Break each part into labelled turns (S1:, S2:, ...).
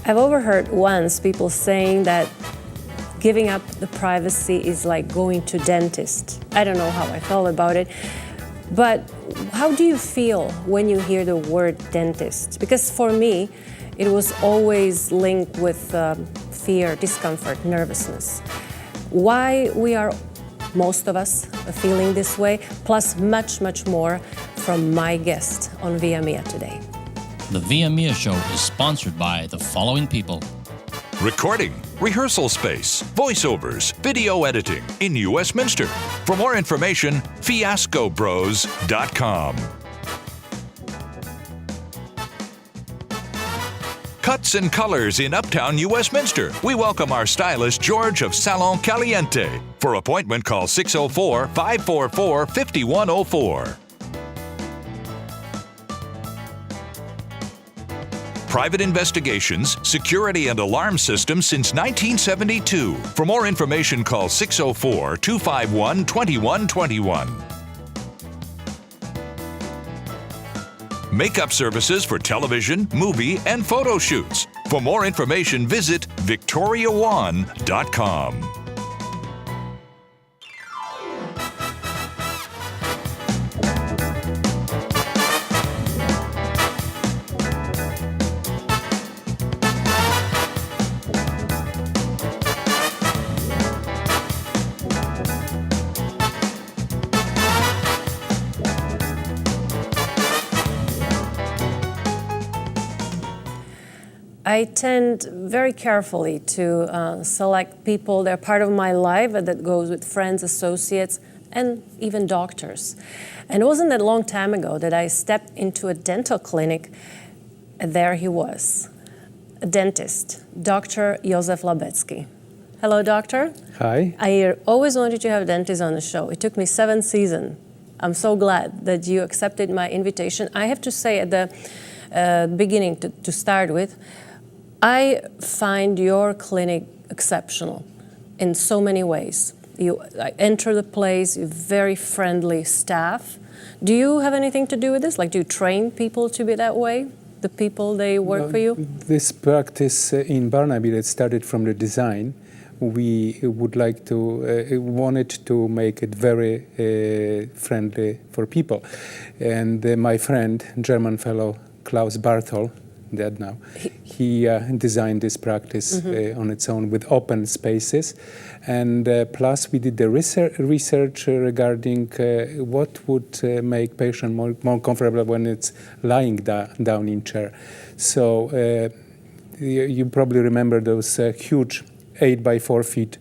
S1: I've overheard once people saying that giving up the privacy is like going to dentist. I don't know how I felt about it, but how do you feel when you hear the word dentist? Because for me, it was always linked with fear, discomfort, nervousness. Why we are, most of us, feeling this way, plus much, much more from my guest on ViaMia today.
S2: The ViaMia show is sponsored by the following people.
S3: Recording, rehearsal space, voiceovers, video editing in Westminster. For more information, fiascobros.com. Cuts and colors in Uptown Westminster. We welcome our stylist, George of Salon Caliente. For appointment, call 604-544-5104. Private investigations, security and alarm systems since 1972. For more information, call 604-251-2121. Makeup services for television, movie, and photo shoots. For more information, visit victoriawan.com.
S1: I tend very carefully to select people that are part of my life, that goes with friends, associates, and even doctors. And it wasn't that long time ago that I stepped into a dental clinic, and there he was, a dentist, Dr.JOZEF Labedsky. Hello, doctor.
S4: Hi.
S1: I always wanted to have a dentist on the show. It took me 7 seasons. I'm so glad that you accepted my invitation. I have to say at the beginning, to start with, I find your clinic exceptional in so many ways. You enter the place, you're very friendly staff. Do you have anything to do with this? Like, do you train people to be that way? The people, they work for you?
S4: This practice in Barnaby that started from the design, we would like to, wanted to make it very friendly for people. And my friend, German fellow Klaus Barthol, dead now, he designed this practice on its own with open spaces. And plus we did the research regarding what would make patient more comfortable when it's lying down in chair. So you probably remember those huge 8 by 4 feet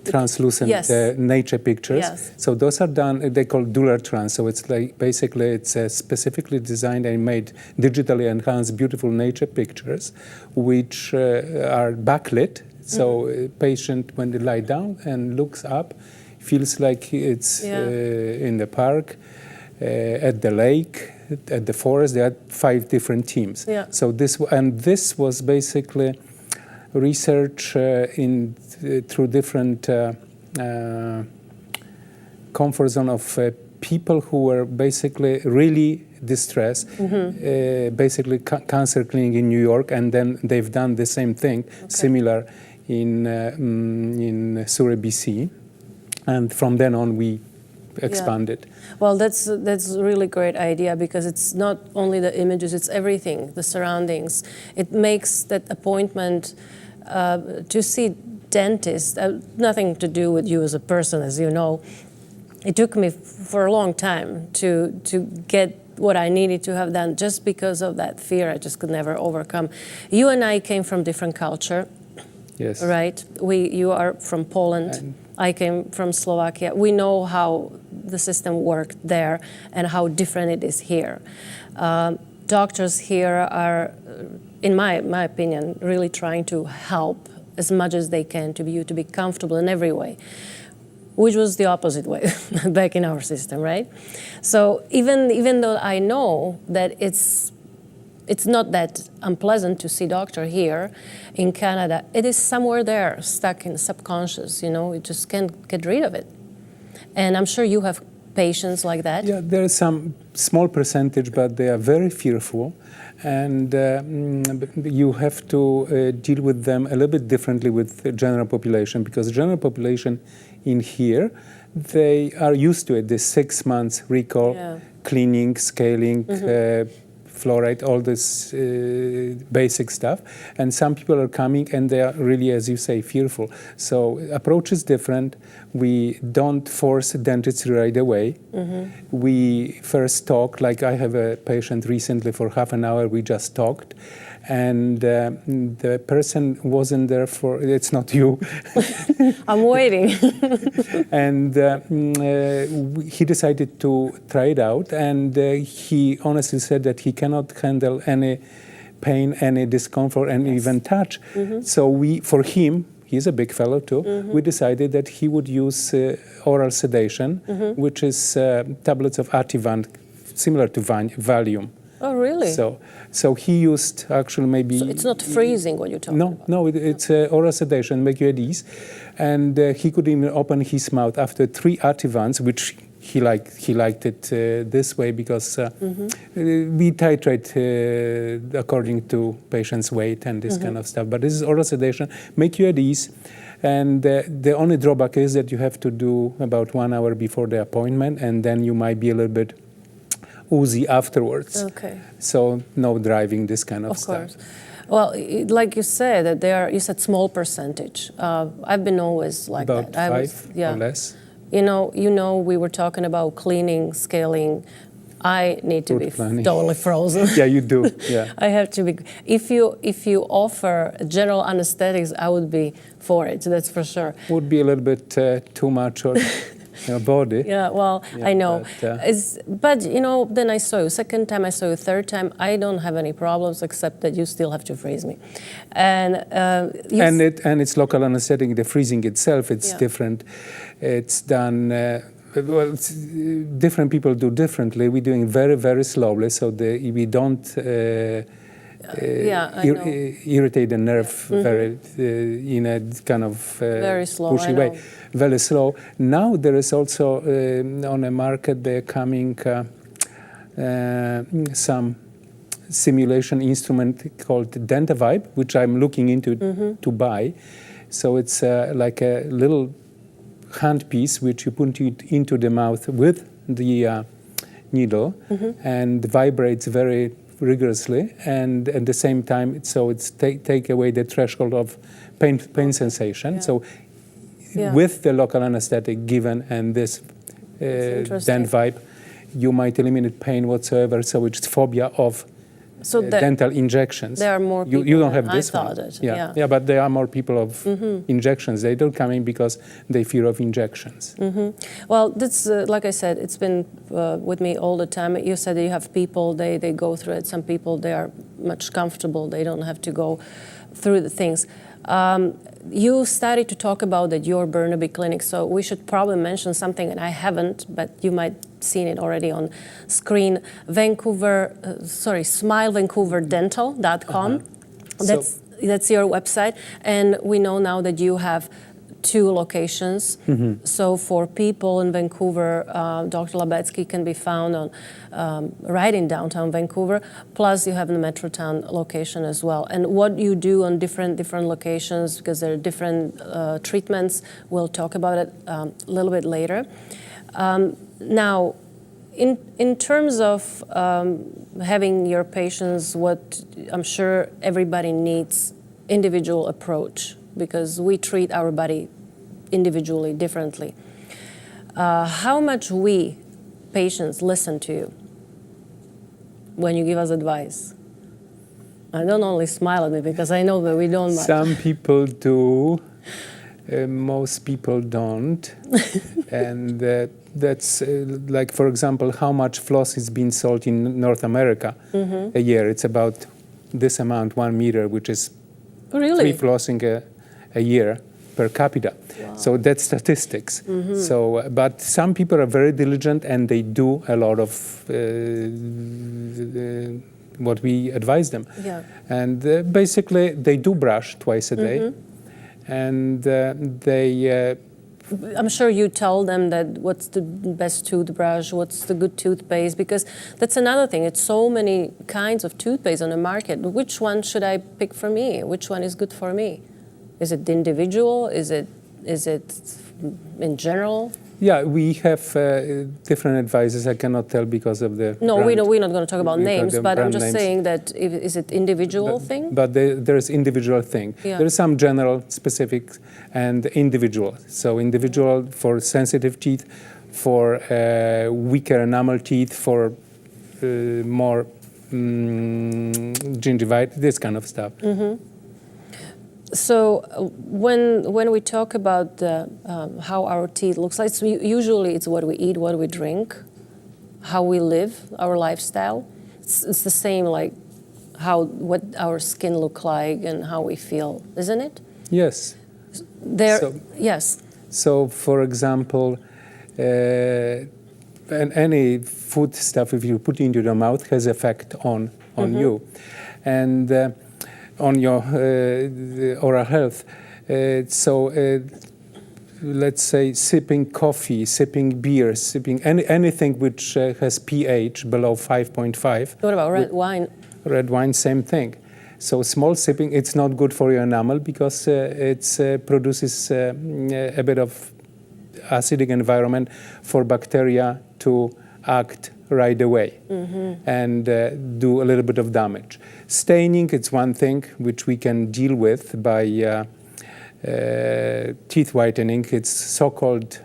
S4: translucent nature pictures.
S1: Yes.
S4: So those are done, they call dual trans. So it's like basically it's specifically designed and made digitally enhanced beautiful nature pictures, which are backlit. So a patient, when they lie down and looks up, feels like it's in the park, at the lake, at the forest. There are 5 different teams.
S1: Yeah.
S4: So this was basically research through different comfort zone of people who were basically really distressed, basically cancer clinic in New York, and then they've done the same thing, similar in Surrey, BC, and from then on we expanded.
S1: Yeah. Well, that's a really great idea, because it's not only the images, it's everything, the surroundings. It makes that appointment to see dentist, nothing to do with you as a person, as you know. It took me for a long time to get what I needed to have done, just because of that fear I just could never overcome. You and I came from different culture.
S4: Yes.
S1: Right? You are from Poland. I came from Slovakia. We know how the system worked there and how different it is here. Doctors here are, in my opinion, really trying to help as much as they can to be comfortable in every way, which was the opposite way back in our system, right? So even though I know that it's not that unpleasant to see doctor here in Canada, it is somewhere there, stuck in subconscious, you just can't get rid of it. And I'm sure you have patients like that?
S4: Yeah, there is some small percentage, but they are very fearful. And you have to deal with them a little bit differently with the general population, because the general population in here, they are used to it, this 6 months recall, cleaning, scaling, fluoride, all this basic stuff. And some people are coming and they are really, as you say, fearful. So approach is different. We don't force dentistry right away. We first talk, like I have a patient recently for half an hour, we just talked. And the person wasn't there for, it's not you.
S1: I'm waiting.
S4: And he decided to try it out. And he honestly said that he cannot handle any pain, any discomfort, and even touch. So for him, he's a big fellow too, we decided that he would use oral sedation, which is tablets of Ativan, similar to Valium.
S1: Oh, really?
S4: So he used actually maybe...
S1: So it's not freezing what you're talking about?
S4: No, it's oral sedation, make you at ease. And he could even open his mouth after 3 Ativans, which he liked it this way because we titrate according to patient's weight and this kind of stuff. But this is oral sedation, make you at ease. And the only drawback is that you have to do about 1 hour before the appointment, and then you might be a little bit woozy afterwards.
S1: Okay.
S4: So no driving, this kind of stuff.
S1: Of course. Well, like you said, that you said small percentage. I've been always like
S4: about
S1: that.
S4: About 5 or less.
S1: You know, we were talking about cleaning, scaling. I need to be totally frozen.
S4: Yeah, you do. Yeah.
S1: I have to be. If you offer general anesthetics, I would be for it. That's for sure.
S4: Would be a little bit too much on your body.
S1: Yeah, well, I know. But you know, then I saw you. Second time I saw you. Third time, I don't have any problems except that you still have to freeze me. And
S4: it's local anesthetic. The freezing itself, it's different. It's done. Well, different people do differently. We're doing very, very slowly, so we don't irritate the nerve very in a kind of
S1: very slow,
S4: pushy way. Very slow. Now there is also on the market they're coming some simulation instrument called DentaVibe, which I'm looking into to buy. So it's like a little handpiece which you put into the mouth with the needle and vibrates very rigorously, and at the same time, so it's take away the threshold of pain sensation. So with the local anesthetic given and this DentaVibe, you might eliminate pain whatsoever. So it's phobia of dental injections.
S1: There are more people.
S4: You don't have this
S1: one.
S4: Yeah, but there are more people of injections. They don't come in because they fear of injections.
S1: Well, that's like I said, it's been with me all the time. You said that you have people, they go through it. Some people, they are much comfortable. They don't have to go through the things. You started to talk about that your Burnaby clinic, so we should probably mention something, and I haven't, but you might seen it already on screen. SmileVancouverDental.com. That's your website, and we know now that you have 2 locations. So for people in Vancouver, Dr. Labedsky can be found on right in downtown Vancouver. Plus, you have the Metrotown location as well. And what you do on different locations, because there are different treatments, we'll talk about it a little bit later. Now, in terms of having your patients, what I'm sure everybody needs individual approach, because we treat our body individually, differently. How much we, patients, listen to you when you give us advice? I don't only smile at me, because I know that we don't much.
S4: Some people do, most people don't. And that's like, for example, how much floss is being sold in North America a year. It's about this amount, 1 meter, which is 3 flossing a year per capita. Wow. So that's statistics. So, but some people are very diligent and they do a lot of what we advise them. And basically they do brush twice a day, and they
S1: I'm sure you tell them that what's the best toothbrush, what's the good toothpaste, because that's another thing. It's so many kinds of toothpaste on the market. Which one should I pick for me? Which one is good for me? Is it individual? Is it in general?
S4: Yeah, we have different advices. I cannot tell because of the
S1: No,
S4: brand.
S1: we're not going to talk about names,
S4: the
S1: but I'm
S4: brand
S1: just
S4: names.
S1: saying that is it individual thing?
S4: But there is individual thing.
S1: Yeah.
S4: There is some general, specific, and individual. So individual for sensitive teeth, for weaker enamel teeth, for more gingivitis, this kind of stuff.
S1: Mm-hmm. So when we talk about how our teeth looks like, so usually it's what we eat, what we drink, how we live, our lifestyle. It's the same like what our skin look like and how we feel, isn't it?
S4: Yes.
S1: Yes.
S4: So, for example, any food stuff, if you put into the mouth, has effect on you, and on your oral health. Let's say sipping coffee, sipping beer, sipping anything which has pH below 5.5.
S1: What about red wine?
S4: Red wine, same thing. So small sipping, it's not good for your enamel because it produces a bit of acidic environment for bacteria to act right away and do a little bit of damage. Staining, it's one thing which we can deal with by teeth whitening. It's so-called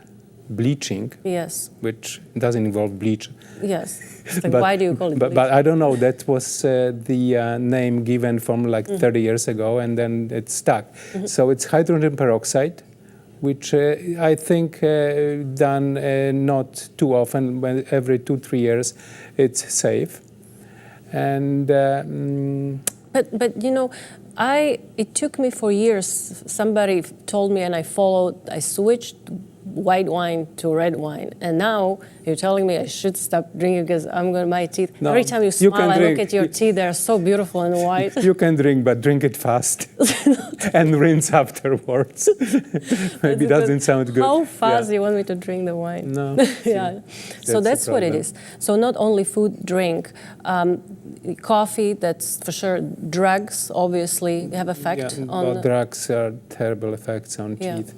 S4: bleaching,
S1: yes,
S4: which doesn't involve bleach.
S1: Yes. Like, why do you call it bleach?
S4: But I don't know, that was the name given from like 30 years ago, and then it stuck. So it's hydrogen peroxide, which I think done not too often, when every 2-3 years it's safe. And
S1: but you know, it took me for years. Somebody told me, and I followed. I switched white wine to red wine, and now you're telling me I should stop drinking because my teeth. No, every time you smile, I look at your teeth; they're so beautiful and white.
S4: You can drink, but drink it fast and rinse afterwards. Maybe it doesn't sound good.
S1: How fast you want me to drink the wine?
S4: No.
S1: Yeah. So that's what it is. So not only food, drink, coffee. That's for sure. Drugs obviously have effect on.
S4: Well, drugs are terrible effects on teeth.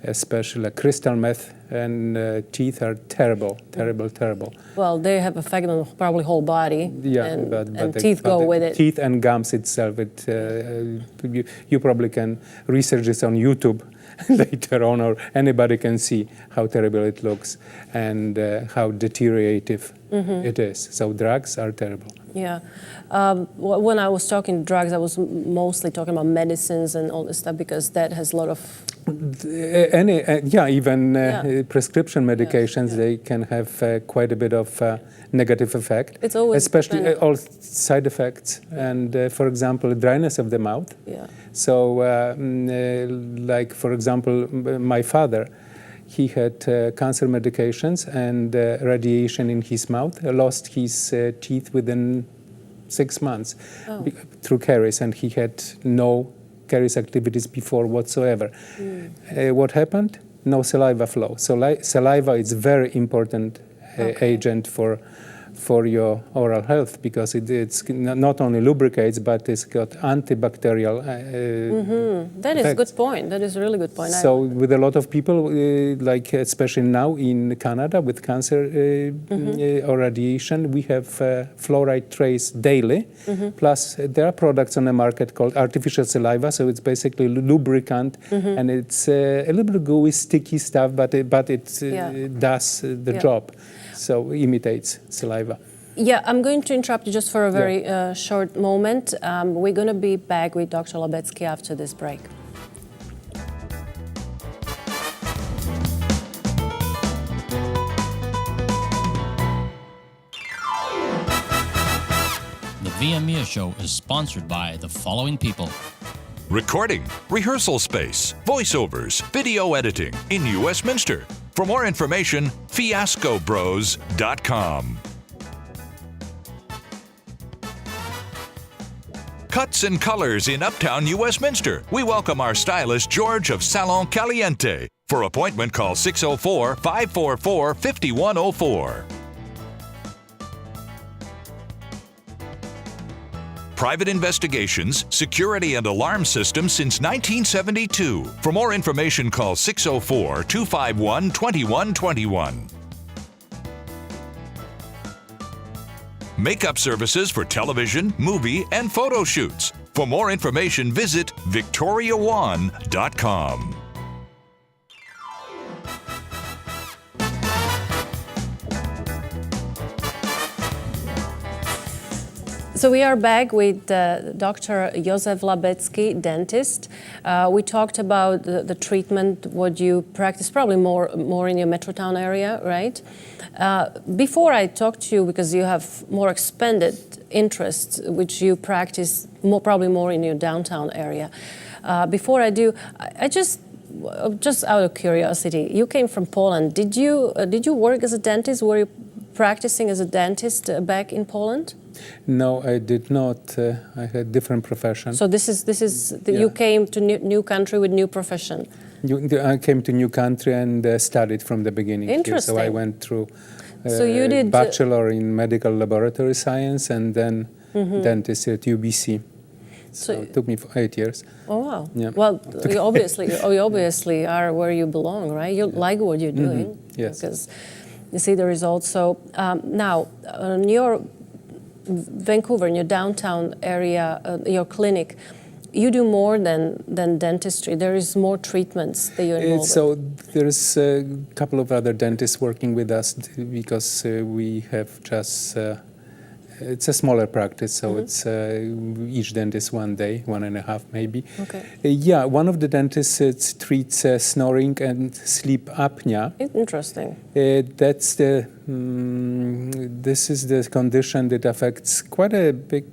S4: Especially crystal meth and teeth are terrible.
S1: Well, they have effect on probably whole body.
S4: Yeah,
S1: and teeth go with it.
S4: Teeth and gums itself. You probably can research this on YouTube later on, or anybody can see how terrible it looks and how deteriorative it is. So drugs are terrible.
S1: Yeah. When I was talking drugs, I was mostly talking about medicines and all this stuff because that has a lot of.
S4: Even prescription medications, they can have quite a bit of negative effect.
S1: It's always
S4: especially all side effects and, for example, dryness of the mouth.
S1: Yeah.
S4: So, like for example, my father, he had cancer medications and radiation in his mouth. Lost his teeth within 6 months through caries, and he had no caries activities before whatsoever. What happened? No saliva flow. So saliva is very important agent for your oral health because it's not only lubricates, but it's got antibacterial
S1: That is a good point. That is a really good point.
S4: So with a lot of people, like especially now in Canada with cancer or radiation, we have fluoride trace daily. Plus there are products on the market called artificial saliva, so it's basically lubricant and it's a little bit gooey, sticky stuff, but it does the job. So imitates saliva.
S1: Yeah, I'm going to interrupt you just for a very short moment. We're going to be back with Dr. Labedsky after this break.
S2: The ViaMia show is sponsored by the following people.
S3: Recording, rehearsal space, voiceovers, video editing in Westminster. For more information, fiascobros.com. Cuts and colors in Uptown Westminster. We welcome our stylist, George of Salon Caliente. For appointment, call 604-544-5104. Private investigations, security, and alarm systems since 1972. For more information, call 604-251-2121. Makeup services for television, movie, and photo shoots. For more information, visit victoriaone.com.
S1: So we are back with Dr.JOZEF LABEDZKI, dentist. We talked about the treatment, what you practice, probably more in your Metrotown area, right? Before I talk to you, because you have more expanded interests, which you practice probably more in your downtown area. Before I do, I just out of curiosity, you came from Poland. Did you work as a dentist? Were you practicing as a dentist back in Poland?
S4: No, I did not. I had different profession.
S1: So this is you came to new country with new profession.
S4: I came to new country and studied from the beginning.
S1: Interesting.
S4: Here. So I went through
S1: so you did
S4: bachelor in medical laboratory science and then dentist at UBC. So it took me 8 years.
S1: Oh wow!
S4: Yeah.
S1: Well, you obviously are where you belong, right? You like what you're doing.
S4: Yes.
S1: Because you see the results. So now, in your Vancouver, in your downtown area, your clinic, you do more than dentistry. There is more treatments that you're involved
S4: So there's a couple of other dentists working with us because we have just, it's a smaller practice, so it's each dentist 1 day, 1.5 maybe.
S1: Okay.
S4: Yeah, one of the dentists treats snoring and sleep apnea.
S1: Interesting.
S4: That's this is the condition that affects quite a big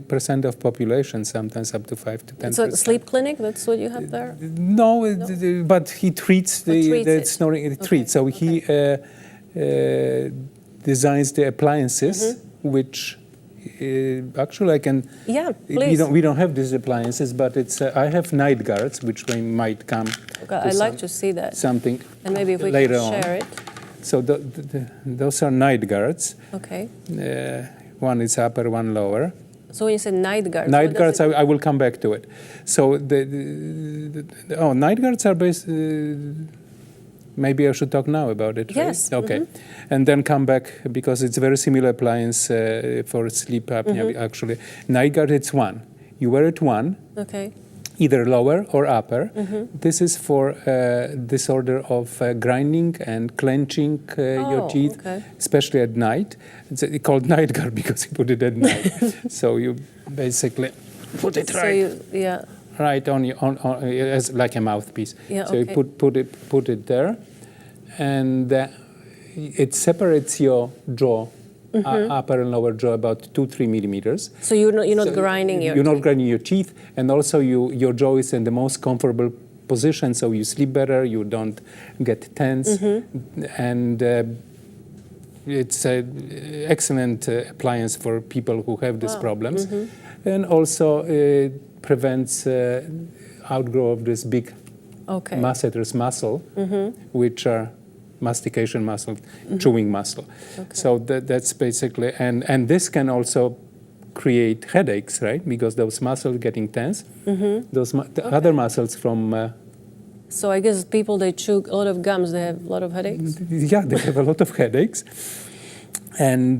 S4: percent of population, sometimes up to 5 to 10%.
S1: So sleep clinic, that's what you have there?
S4: No, but he treats the snoring. Treats. So he designs the appliances, which actually I can.
S1: Yeah, please.
S4: We don't have these appliances, but it's. I have night guards, which might come.
S1: Okay, I'd like to see that.
S4: Something.
S1: And maybe if we
S4: later
S1: can share
S4: on.
S1: it.
S4: So those are night guards.
S1: Okay.
S4: One is upper, one lower.
S1: So when you say night guards,
S4: night guards, I will come back to it. So night guards are based. Maybe I should talk now about it.
S1: Yes.
S4: Right? Okay. And then come back because it's a very similar appliance for sleep apnea. Actually, night guard it's one. You wear it one.
S1: Okay.
S4: Either lower or upper. This is for disorder of grinding and clenching your teeth, especially at night. It's called night guard because you put it at night. So you basically put it right on as like a mouthpiece.
S1: Yeah,
S4: so you put it there, and it separates your jaw. Upper and lower jaw about 2-3 millimeters.
S1: So you're not grinding your teeth.
S4: You're not grinding your teeth, and also your jaw is in the most comfortable position, so you sleep better, you don't get tense, and it's an excellent appliance for people who have these problems, and also it prevents outgrowth of this big masseters muscle, which are mastication muscle, chewing muscle. Okay. So that's basically, and this can also create headaches, right? Because those muscles getting tense, those other muscles from...
S1: so I guess people, they chew a lot of gums, they have a lot of headaches?
S4: Yeah, they have a lot of headaches. And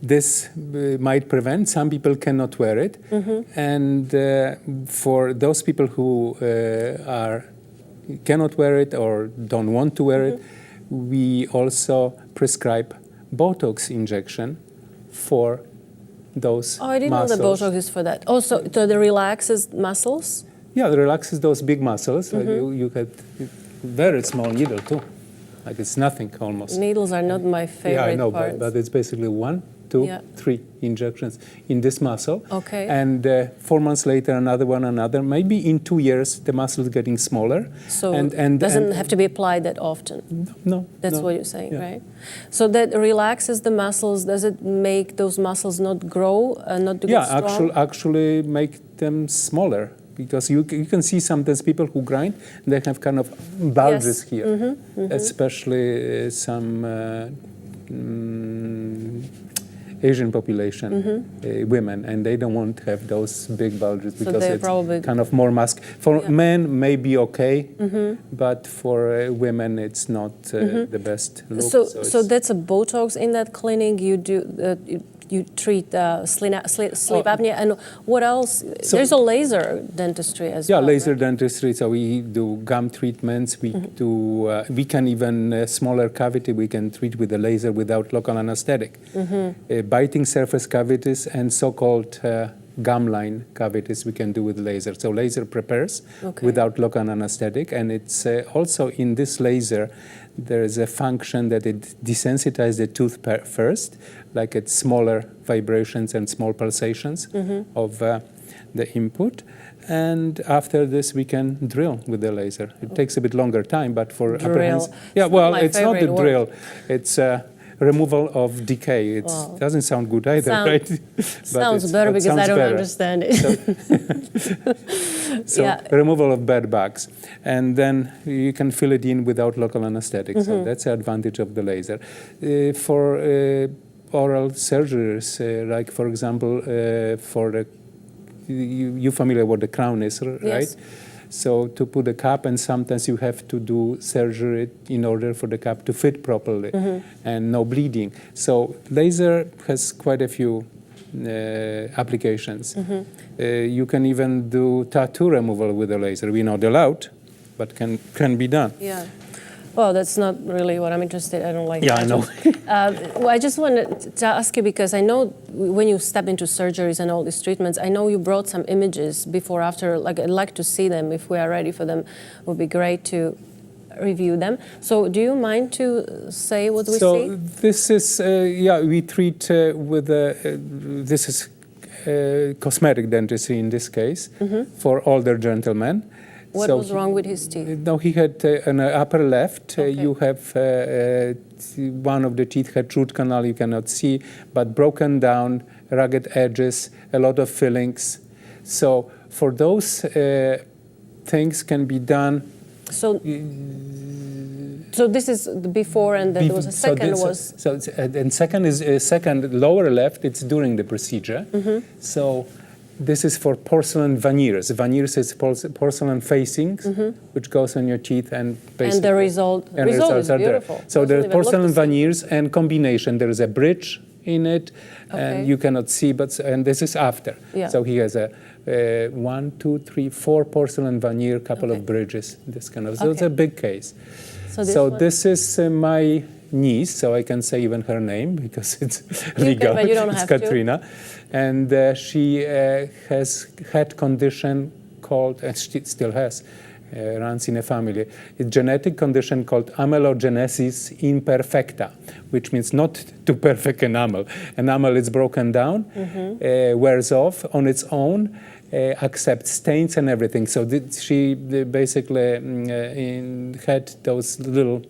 S4: this might prevent, some people cannot wear it. And for those people who cannot wear it or don't want to wear it, we also prescribe Botox injection for those muscles.
S1: Oh, I didn't know the Botox is for that. Also, so the relaxes muscles?
S4: Yeah, it relaxes those big muscles. You get very small needle too. Like it's nothing almost.
S1: Needles are not my favorite
S4: Yeah, I know,
S1: parts.
S4: but it's basically 1, 2, 3 injections in this muscle.
S1: Okay.
S4: And 4 months later, another. Maybe in 2 years, the muscle is getting smaller.
S1: So it doesn't have to be applied that often?
S4: No.
S1: That's what you're saying, right? So that relaxes the muscles. Does it make those muscles not grow, not to get strong?
S4: Yeah, actually make them smaller. because you can see sometimes people who grind, they have kind of bulges here, especially some Asian population, women, and they don't want to have those big bulges because it's kind of more mask. For men, maybe okay, but for women, it's not the best look.
S1: So that's a Botox in that clinic. You do you treat sleep apnea, and what else? There's a laser dentistry as well.
S4: Yeah, laser
S1: right?
S4: dentistry. So we do gum treatments. We do. We can even smaller cavity. We can treat with a laser without local anesthetic. Biting surface cavities and so-called gum line cavities we can do with laser. So laser prepares without local anesthetic, and it's also in this laser there is a function that it desensitizes the tooth first, like it's smaller vibrations and small pulsations of the input. And after this, we can drill with the laser. It takes a bit longer time, but for apprehensive... Yeah, well, it's not the drill. It's removal of decay. It doesn't sound good either, right?
S1: Sounds better because I don't understand it.
S4: So removal of bed bugs. And then you can fill it in without local anesthetic. So that's the advantage of the laser. For oral surgeries, like, for example, for the... You're familiar with the crown is, right?
S1: Yes.
S4: So to put a cap, and sometimes you have to do surgery in order for the cap to fit properly and no bleeding. So laser has quite a few applications. You can even do tattoo removal with a laser. We're not allowed, but can be done.
S1: Yeah. Well, that's not really what I'm interested in. I don't like
S4: I know.
S1: Well, I just wanted to ask you, because I know when you step into surgeries and all these treatments, I know you brought some images before, after. Like, I'd like to see them if we are ready for them. It would be great to review them. So do you mind to say what we see?
S4: So this is, we treat with, this is cosmetic dentistry in this case, for older gentlemen.
S1: What was wrong with his teeth?
S4: No, he had an upper left. You have one of the teeth had root canal, you cannot see, but broken down, ragged edges, a lot of fillings. So for those things can be done.
S1: So this is the before, and then there was a second
S4: and second is second lower left. It's during the procedure. So this is for porcelain veneers. Veneers is porcelain facings, which goes on your teeth, and basically...
S1: And the results are beautiful.
S4: There. So there are porcelain veneers and combination. There is a bridge in it, and you cannot see, and this is after.
S1: Yeah.
S4: So he has a 1, 2, 3, 4 porcelain veneer, couple of bridges, this kind of. So it's a big case. So this is my niece, so I can say even her name because it's legal.
S1: But you don't
S4: it's
S1: have
S4: Katrina. And she has had condition called, and she still has, runs in a family, a genetic condition called amelogenesis imperfecta, which means not too perfect enamel. Enamel is broken down, wears off on its own, accepts stains and everything. So she basically had those little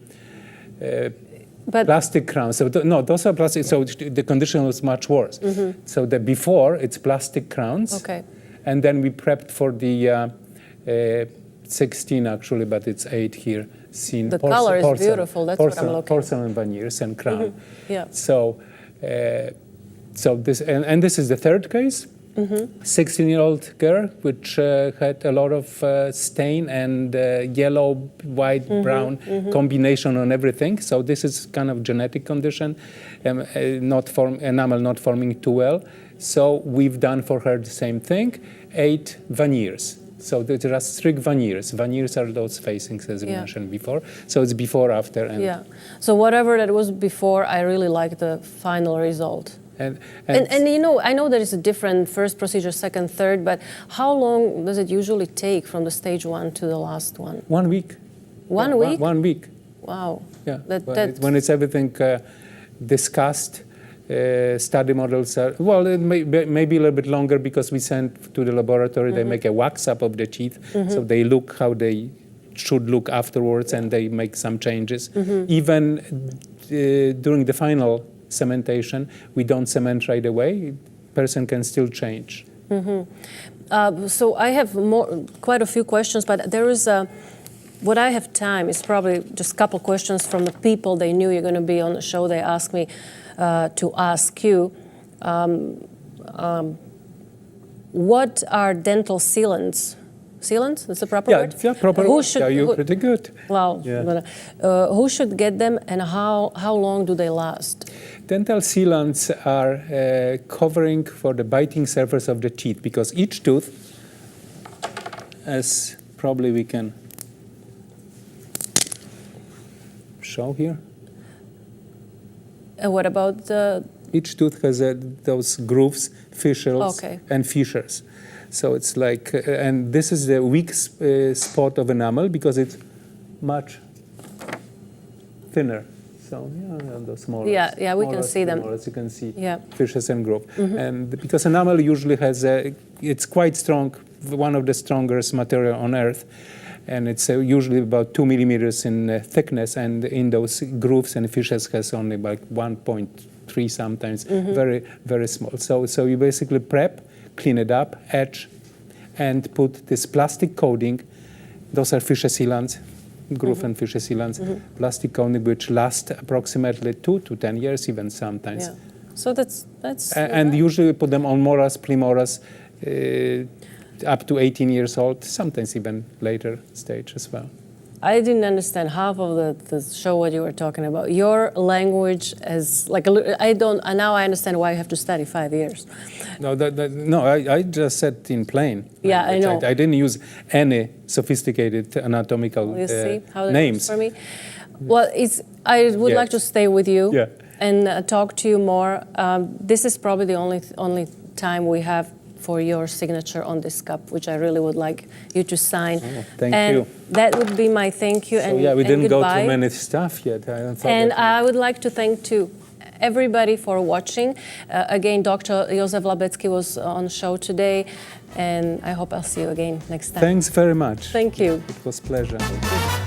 S4: plastic crowns. So those are plastic. So the condition was much worse. So the before, it's plastic crowns. And then we prepped for the 16 actually, but it's 8 here. Seen
S1: the color is beautiful. That's what I'm looking.
S4: Porcelain veneers and crown.
S1: Yeah.
S4: So this and this is the third case. 16-year-old girl, which had a lot of stain and yellow, white, brown combination on everything. So this is kind of genetic condition, enamel not forming too well. So we've done for her the same thing, 8 veneers. So there are strict veneers. Veneers are those facings, as we mentioned before. So it's before, after. And
S1: So whatever that was before, I really like the final result. And you know, I know there is a different first procedure, second, third, but how long does it usually take from the stage 1 to the last one?
S4: 1 week.
S1: 1 week?
S4: 1 week.
S1: Wow.
S4: Yeah. When it's everything discussed, study models are, well, it may be a little bit longer because we send to the laboratory, they make a wax up of the teeth, so they look how they should look afterwards, and they make some changes. Even during the final cementation, we don't cement right away. Person can still change.
S1: So I have quite a few questions, but there is what I have time is probably just a couple questions from the people they knew you're going to be on the show. They asked me to ask you, what are dental sealants? Sealants? That's the proper word?
S4: Yeah, proper word. Yeah, you're pretty good.
S1: Well,
S4: Yeah.
S1: Who should get them, and how long do they last?
S4: Dental sealants are covering for the biting surface of the teeth, because each tooth, as probably we can show here,
S1: And what about the...
S4: each tooth has those grooves, fissures,
S1: Okay.
S4: and fissures. So it's like, and this is the weak spot of enamel because it's much thinner. So yeah, the smaller.
S1: Yeah, we can see them.
S4: As you can see,
S1: Yeah.
S4: fissures and groove. And because enamel usually has it's quite strong, one of the strongest material on earth. And it's usually about 2 millimeters in thickness, and in those grooves and fissures has only like 1.3 sometimes, very, very small. So you basically prep, clean it up, etch, and put this plastic coating. Those are fissure sealants, groove and fissure sealants, plastic coating which last approximately 2 to 10 years, even sometimes.
S1: Yeah. So that's
S4: And usually we put them on molars, premolars, up to 18 years old, sometimes even later stage as well.
S1: I didn't understand half of the show what you were talking about. Your language is like I don't. And now I understand why you have to study 5 years.
S4: No, I just said in plain.
S1: Yeah, I know.
S4: I didn't use any sophisticated anatomical
S1: You see how that
S4: names.
S1: works for me. Well, I would like to stay with you
S4: Yeah.
S1: and talk to you more. This is probably the only time we have for your signature on this cup, which I really would like you to sign.
S4: Oh, thank
S1: and
S4: you.
S1: That would be my thank you
S4: So
S1: and
S4: yeah, we didn't
S1: goodbye.
S4: go through many stuff yet. I don't think.
S1: And I would like to thank to everybody for watching. Again, Dr. JOZEF Labedsky was on the show today, and I hope I'll see you again next time.
S4: Thanks very much.
S1: Thank you.
S4: It was a pleasure.
S1: Thank you.